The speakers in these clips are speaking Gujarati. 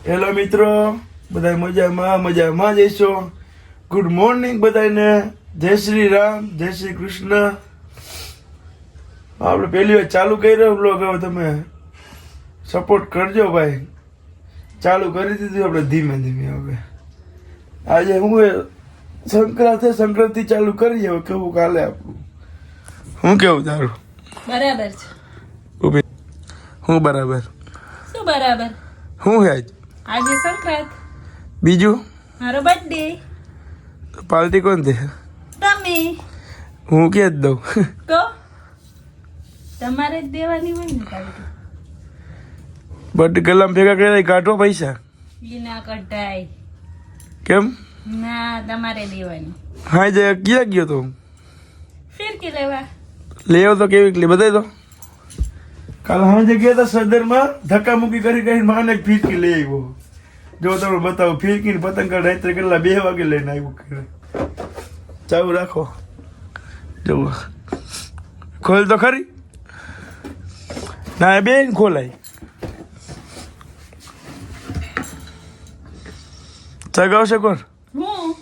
હેલો મિત્રો, બધા મજામાં જઈશો. ગુડ મોર્નિંગ બધાને. જય શ્રી રામ, જય શ્રી કૃષ્ણ. આપણે પહેલી વાર ચાલુ કર્યો બ્લોગ, હવે તમે સપોર્ટ કરજો ભાઈ. ચાલુ કરી દીધું આપણે ધીમે ધીમે. હવે આજે હું સંક્રાંતિ ચાલુ કરીએ. હવે કેવું કાલે આપણું હું કેવું તારું? બરાબર છે. હું બરાબર શું બરાબર? હું હે આજે સંક્રાંત, બીજું મારો બર્થડે. પાર્ટી કોણ દે? તમે. હું કે જ દઉં. તો તમારે જ દેવાની હોય ને પાર્ટી. બટ ગલામ ભેગા કરી કાઢો પૈસા. ઈ ના કઢાય. કેમ? ના, તમારે દેવાની. હા જે ક્યાં ગયો તો? ફિરકી લેવા. લેવો તો કેવી લે બતાવી દો. કાલ સાંજે ગયા હતા સદરમાં, ધક્કા મૂકી કરીને માને ફિરકી લઈ આવ્યો. જો તમે બતાવો, ફિરકી પતંગ રાત્રે કેટલા 2 વાગે લઈને આવ્યું. ચાલુ રાખો, જુઓ ખોલ તો ખરી. ના બેન ખોલાય. ચગાવશે કોણ? હું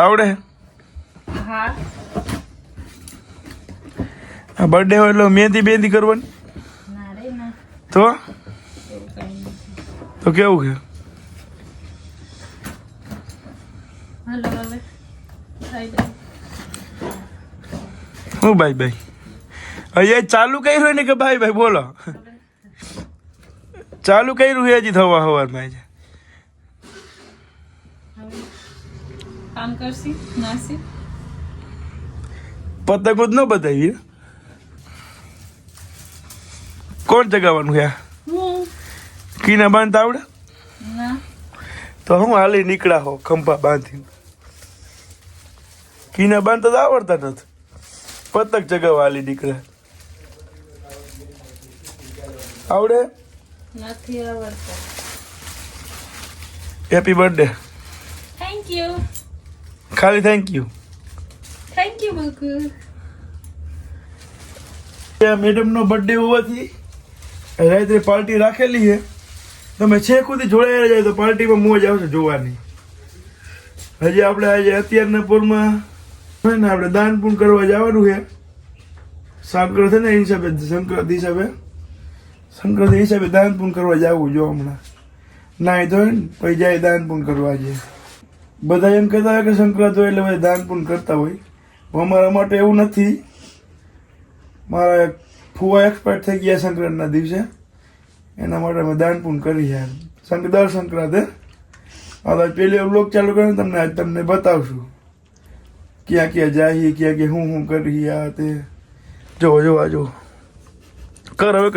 આવડે? હા. આ બર્થડે હોય એટલે મહેંદી કરવાની. ના રે ના, તો એવું કઈ નથી. તો કેવું છે? હાલો હવે બાય બાય. હું બાય અહીંયા ચાલુ કર્યું ને કે બાય બોલો? ચાલુ કર્યું છે હજી થવા હવારમાં. હવે કામ કરશી નાસી. પતંગ જ ન બતાવી. કોણ ચગાવવાનું છે? હું. કીના બાંધતા આવડે? ના. તો હું હાલી નીકળ્યા હો ખંભા બાંધી. કીના બાંધતા તો આવડતા નથી. પતંગ ચગાવવા હાલી નીકળ્યા. આવડે? નથી આવડતું. Happy birthday. Thank you. ખાલી થેન્ક યુ. થેન્ક યુ બકુ. મેડમનો બર્થડે હોવાથી રાત્રે પાર્ટી રાખેલી છે. તમે છેક સુધી જોડાયા જાય તો પાર્ટીમાં મોજ આવશે જોવાની. હજી આપણે આજે અત્યારના પૂરમાં છે ને આપણે દાન પૂન કરવા જવાનું છે. સંક્રાંત છે ને એ હિસાબે, સંક્રાંતિ હિસાબે દાન પૂન કરવા જવું. જો હમણાં ના તો ને પછી જાય દાન પૂન કરવા. છે બધા એમ કહેતા હોય કે સંક્રાંત હોય એટલે બધા દાન પૂન કરતા હોય. અમારા માટે એવું નથી. મારા ફુવા એક્સપાયર થઈ ગયા સંક્રાંતના દિવસે, એના માટે અમે દાન પૂન કરી યાર. દર સંક્રાંતે હવે પેલી બ્લોગ ચાલુ કરીને તમને બતાવશું ક્યાં ક્યાં જાય, ક્યાં હું કરી. આ તે જો આ જો. કર હવે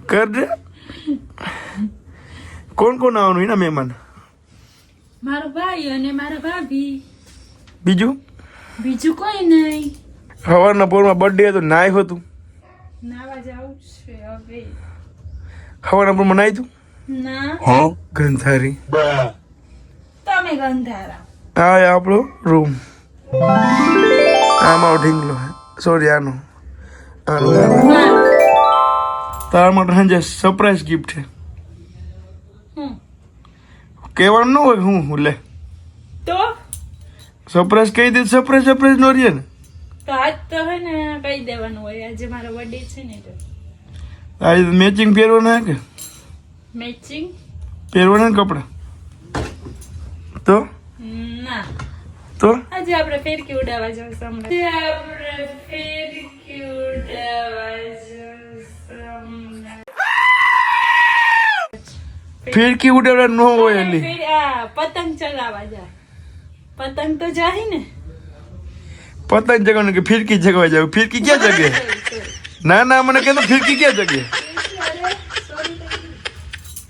કર દે. કોણ આવવાનું એના મહેમાન? મારો ભાઈ અને મારા ભાભી. બીજું કોઈ નહીં. સવારના પોરમાં બર્થડે હતો, નાય હતું. નાવા જાવું છે હવે. સવારના પોરમાં નાય તું? ના. ગંધારી. તમે ગંધારા. હા આપણો રૂમ. આમાં ઢીંગલો હે, સોરી આનો તારા માટે સાંજે સરપ્રાઈઝ ગિફ્ટ છે. કહેવાનું ન હોય હું લે. તો સરપ્રાઈઝ કહી દે. સરપ્રાઈઝ નો રહે ને. તો આજ તો હે ને કહી દેવાનું હોય, આજે મારો બર્થડે છે ને તો. આજે મેચિંગ પહેરવાના હે કે? મેચિંગ પહેરવાના ને કપડા? તો ના, તો આજે આપણે ફેરકી ઉડાવવા જઈશું હમણાં. ફિરકી ઉડાડવા ન હોય એલી. પતંગ ચગાવવા જાય. પતંગ તો જાય ને. પતંગ જગવાનું કે ફિરકી જગવા જાવ? ફિરકી ક્યાં જગે? ના મને કહેતો ફિરકી ક્યાં જગે?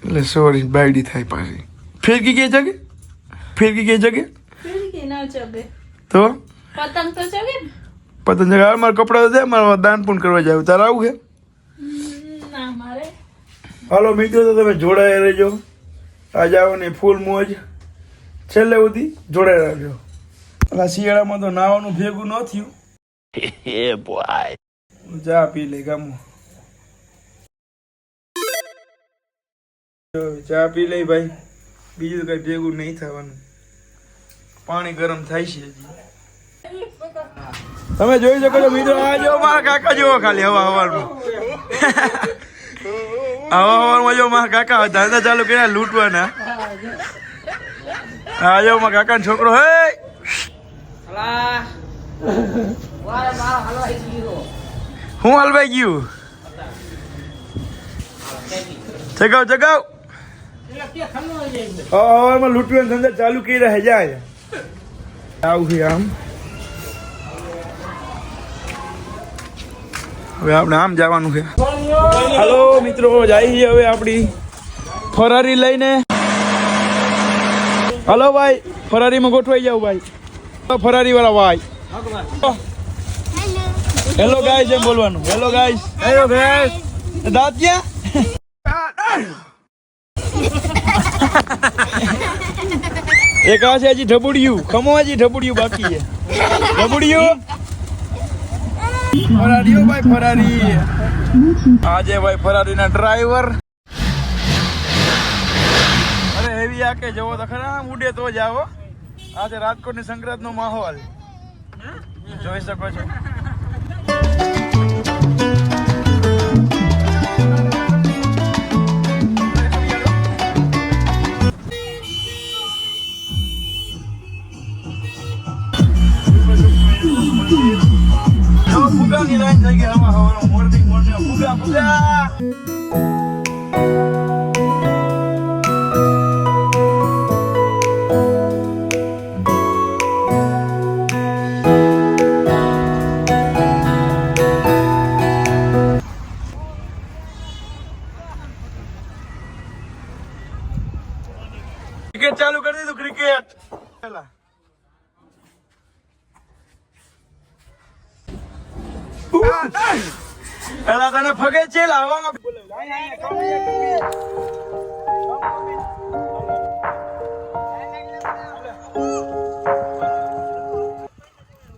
એટલે સોરી બાયડી થાય પાછી. ફિરકી ક્યાં જગે? ફિરકી ના ચગે તો પતંગ તો ચગે ને. પતંગ જગા મારા કપડા તો દે, મારા દાન પૂન કરવા જાવ. તારે આવું છે? ના મારે. હાલો મિત્રો, તો તમે જોડાયા રહેજો. આજે આવવાની ફૂલ મોજ છેલ્લે સુધી જોડાઈ રાખજો. શિયાળામાં તો નાવાનું ભેગું ન થયું. ચા પી લે ગામમાં. ચા પી લઈ ભાઈ, બીજું કઈ ભેગું નહીં થવાનું. પાણી ગરમ થાય છે હજી. તમે જોઈ શકો છો મિત્રો, આ જો મારા કાકા જેવો ખાલી હવા હવારમાં હવામાં જો મારા કાકા ધંધા ચાલુ કર્યા લૂંટવાના. હા જો મારા કાકાનો છોકરો હે હું હલવાઈ ગયું. જગાવ જગાવ, હવામાં લૂંટવાના ધંધા ચાલુ કર્યા હે. જાય આવું છે આમ. હવે આપણે આમ જવાનું છે. હાલો મિત્રો, જઈએ હવે આપણી ફરારી લઈને. હલો ભાઈ, ફરારીમાં ગોઠવાઈ જાવ ભાઈ. ફરારી વાળા ભાઈ, હેલો ગાઈસ એમ બોલવાનું. Hello guys. Hello guys. દાંત ક્યાં? એક આ છે હજી ઢબુડિયું. ખમો હજી ઢબુડિયું બાકી છે. ઢબુડિયું ફરારીઓ ભાઈ, ફરારી. આજે ભાઈ ફરારીના ડ્રાઈવર. અરે હેવી આ કે જવો તો ખરા, આમ ઉડે તો જ આવો. આજે રાજકોટની સંક્રાંતનો માહોલ જોઈ શકો છો. ફુગાની લાઈન થઈ ગઈ હવા હવાનો. મોર્નિંગ ફુગા ફુગા. ક્રિકેટ ચાલુ કરી દીધું. ક્રિકેટ પેલા પેલા તને ફગે છે લાવવામાં.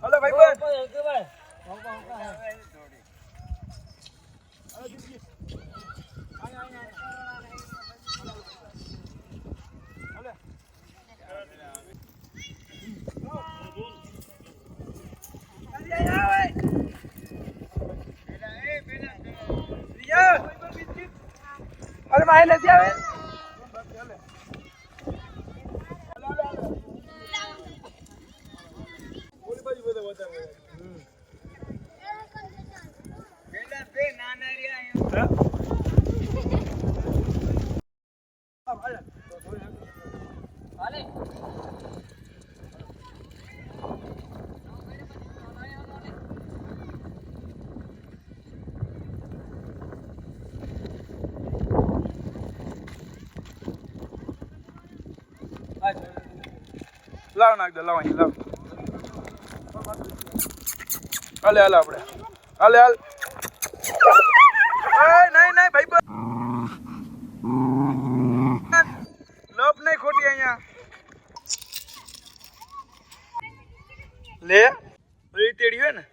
હલો ભાઈ અરે ભાઈ નથી આવે. લાવ નાખ દે, લાવ અહીં લાવ. હાલે હાલ આપણે, હાલે હાલ. નહીં નહીં ભાઈ, લપ નહીં ખોટી અહીંયા. લે તેડી હોય ને.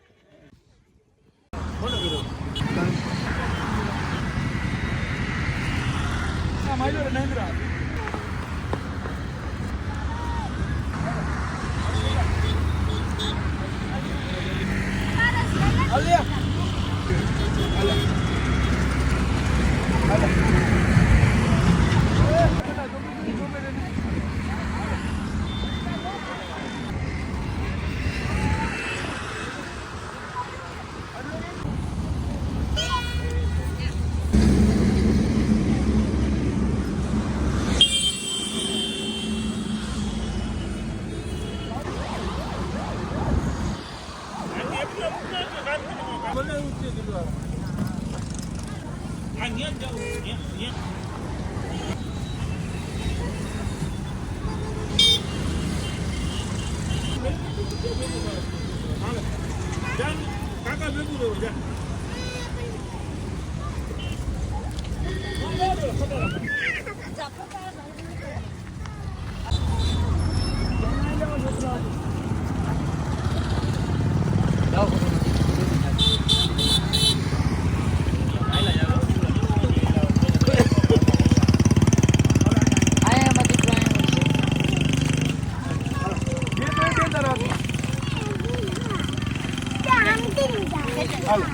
હાલો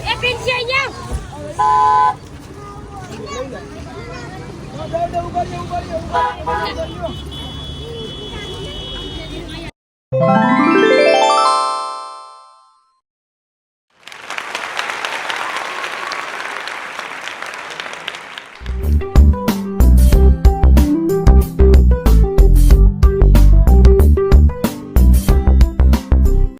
એ